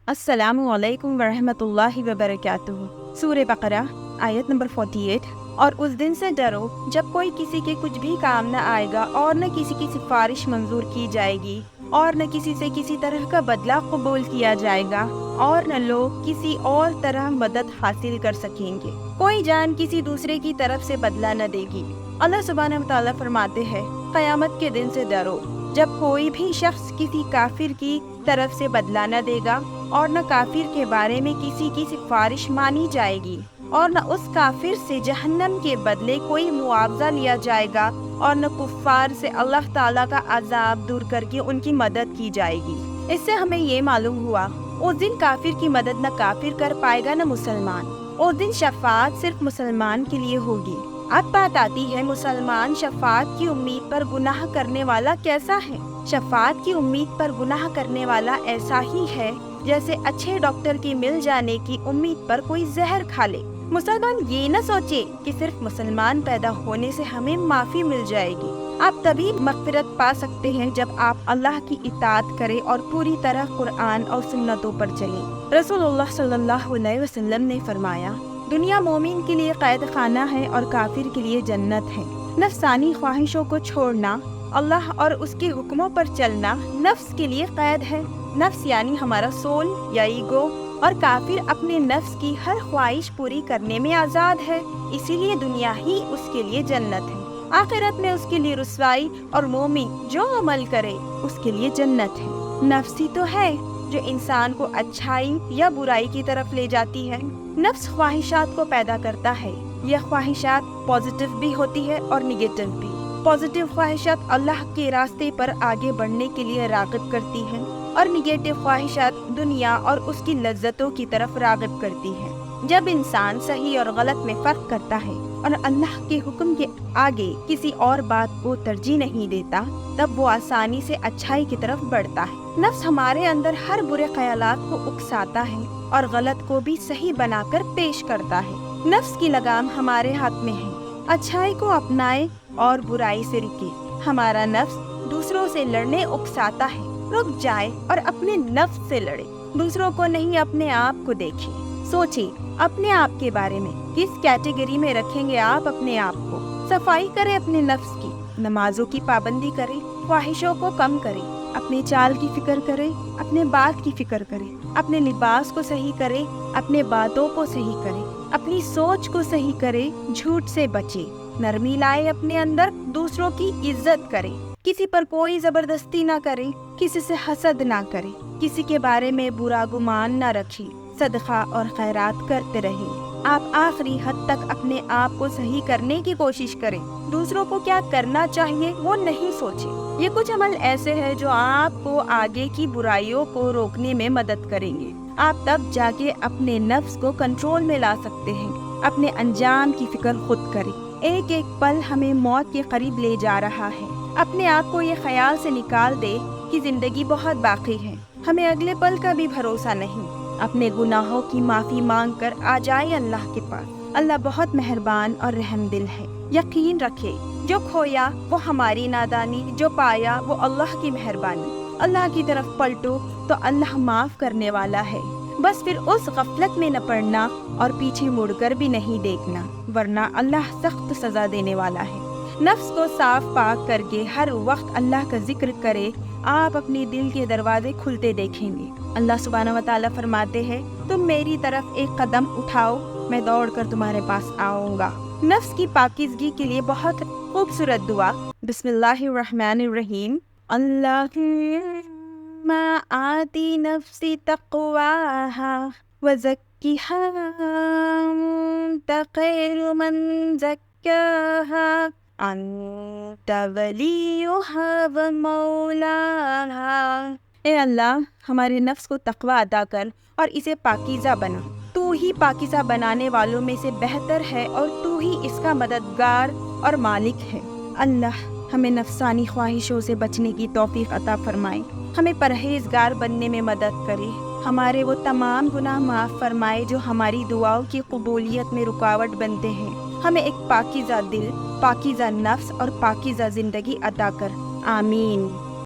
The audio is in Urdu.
السلام علیکم ورحمۃ اللہ وبرکاتہ۔ سورہ بقرہ آیت نمبر 48۔ اور اس دن سے ڈرو جب کوئی کسی کے کچھ بھی کام نہ آئے گا، اور نہ کسی کی سفارش منظور کی جائے گی، اور نہ کسی سے کسی طرح کا بدلہ قبول کیا جائے گا، اور نہ لوگ کسی اور طرح مدد حاصل کر سکیں گے۔ کوئی جان کسی دوسرے کی طرف سے بدلہ نہ دے گی۔ اللہ سبحانہ و تعالیٰ فرماتے ہیں، قیامت کے دن سے ڈرو جب کوئی بھی شخص کسی کافر کی طرف سے بدلہ نہ دے گا، اور نہ کافر کے بارے میں کسی کی سفارش مانی جائے گی، اور نہ اس کافر سے جہنم کے بدلے کوئی معاوضہ لیا جائے گا، اور نہ کفار سے اللہ تعالیٰ کا عذاب دور کر کے ان کی مدد کی جائے گی۔ اس سے ہمیں یہ معلوم ہوا اس دن کافر کی مدد نہ کافر کر پائے گا نہ مسلمان۔ اس دن شفاعت صرف مسلمان کے لیے ہوگی۔ اب بات آتی ہے مسلمان شفاعت کی امید پر گناہ کرنے والا کیسا ہے؟ شفاعت کی امید پر گناہ کرنے والا ایسا ہی ہے جیسے اچھے ڈاکٹر کی مل جانے کی امید پر کوئی زہر کھا لے۔ مسلمان یہ نہ سوچے کہ صرف مسلمان پیدا ہونے سے ہمیں معافی مل جائے گی۔ آپ تبھی مغفرت پا سکتے ہیں جب آپ اللہ کی اطاعت کریں اور پوری طرح قرآن اور سنتوں پر چلیں۔ رسول اللہ صلی اللہ علیہ وسلم نے فرمایا، دنیا مومن کے لیے قید خانہ ہے اور کافر کے لیے جنت ہے۔ نفسانی خواہشوں کو چھوڑنا، اللہ اور اس کے حکموں پر چلنا نفس کے لیے قید ہے۔ نفس یعنی ہمارا سول یا ایگو، اور کافر اپنے نفس کی ہر خواہش پوری کرنے میں آزاد ہے، اسی لیے دنیا ہی اس کے لیے جنت ہے۔ آخرت میں اس کے لیے رسوائی، اور مومن جو عمل کرے اس کے لیے جنت ہے۔ نفس ہی تو ہے جو انسان کو اچھائی یا برائی کی طرف لے جاتی ہے۔ نفس خواہشات کو پیدا کرتا ہے۔ یہ خواہشات پازیٹیو بھی ہوتی ہے اور نیگیٹو بھی۔ پازیٹیو خواہشات اللہ کے راستے پر آگے بڑھنے کے لیے راغب کرتی ہیں، اور نیگیٹو خواہشات دنیا اور اس کی لذتوں کی طرف راغب کرتی ہیں۔ جب انسان صحیح اور غلط میں فرق کرتا ہے اور اللہ کے حکم کے آگے کسی اور بات کو ترجیح نہیں دیتا، تب وہ آسانی سے اچھائی کی طرف بڑھتا ہے۔ نفس ہمارے اندر ہر برے خیالات کو اکساتا ہے اور غلط کو بھی صحیح بنا کر پیش کرتا ہے۔ نفس کی لگام ہمارے ہاتھ میں ہے۔ اچھائی کو اپنائے اور برائی سے رکے۔ ہمارا نفس دوسروں سے لڑنے اکساتا ہے، رک جائے اور اپنے نفس سے لڑے۔ دوسروں کو نہیں، اپنے آپ کو دیکھیں۔ سوچیں اپنے آپ کے بارے میں، کس کیٹیگری میں رکھیں گے آپ اپنے آپ کو؟ صفائی کریں اپنے نفس کی، نمازوں کی پابندی کریں، خواہشوں کو کم کریں، اپنے چال کی فکر کریں، اپنے بات کی فکر کریں، اپنے لباس کو صحیح کریں، اپنے باتوں کو صحیح کریں، اپنی سوچ کو صحیح کریں، جھوٹ سے بچیں، نرمی لائے اپنے اندر، دوسروں کی عزت کریں، کسی پر کوئی زبردستی نہ کریں، کسی سے حسد نہ کریں، کسی کے بارے میں برا گمان نہ رکھیں، صدقہ اور خیرات کرتے رہیں۔ آپ آخری حد تک اپنے آپ کو صحیح کرنے کی کوشش کریں۔ دوسروں کو کیا کرنا چاہیے وہ نہیں سوچیں۔ یہ کچھ عمل ایسے ہیں جو آپ کو آگے کی برائیوں کو روکنے میں مدد کریں گے۔ آپ تب جا کے اپنے نفس کو کنٹرول میں لا سکتے ہیں۔ اپنے انجام کی فکر خود کریں۔ ایک ایک پل ہمیں موت کے قریب لے جا رہا ہے۔ اپنے آپ کو یہ خیال سے نکال دے کہ زندگی بہت باقی ہے، ہمیں اگلے پل کا بھی بھروسہ نہیں۔ اپنے گناہوں کی معافی مانگ کر آ جائے اللہ کے پاس۔ اللہ بہت مہربان اور رحم دل ہے۔ یقین رکھے جو کھویا وہ ہماری نادانی، جو پایا وہ اللہ کی مہربانی۔ اللہ کی طرف پلٹو تو اللہ معاف کرنے والا ہے۔ بس پھر اس غفلت میں نہ پڑنا اور پیچھے مڑ کر بھی نہیں دیکھنا، ورنہ اللہ سخت سزا دینے والا ہے۔ نفس کو صاف پاک کر کے ہر وقت اللہ کا ذکر کرے، آپ اپنے دل کے دروازے کھلتے دیکھیں گے۔ اللہ سبحانہ و تعالیٰ فرماتے ہیں، تم میری طرف ایک قدم اٹھاؤ، میں دوڑ کر تمہارے پاس آؤں گا۔ نفس کی پاکیزگی کے لیے بہت خوبصورت دعا۔ بسم اللہ الرحمن الرحیم۔ اللہم آتی نفسی تقواہا وزکیہا انت خیر من زکاہا انت ولیہا ومولاہا۔ اے اللہ ہمارے نفس کو تقوی عطا کر اور اسے پاکیزہ بنا۔ تو ہی پاکیزہ بنانے والوں میں سے بہتر ہے، اور تو ہی اس کا مددگار اور مالک ہے۔ اللہ ہمیں نفسانی خواہشوں سے بچنے کی توفیق عطا فرمائے، ہمیں پرہیزگار بننے میں مدد کرے، ہمارے وہ تمام گناہ معاف فرمائے جو ہماری دعاؤں کی قبولیت میں رکاوٹ بنتے ہیں۔ ہمیں ایک پاکیزہ دل، پاکیزہ نفس اور پاکیزہ زندگی عطا کر۔ آمین۔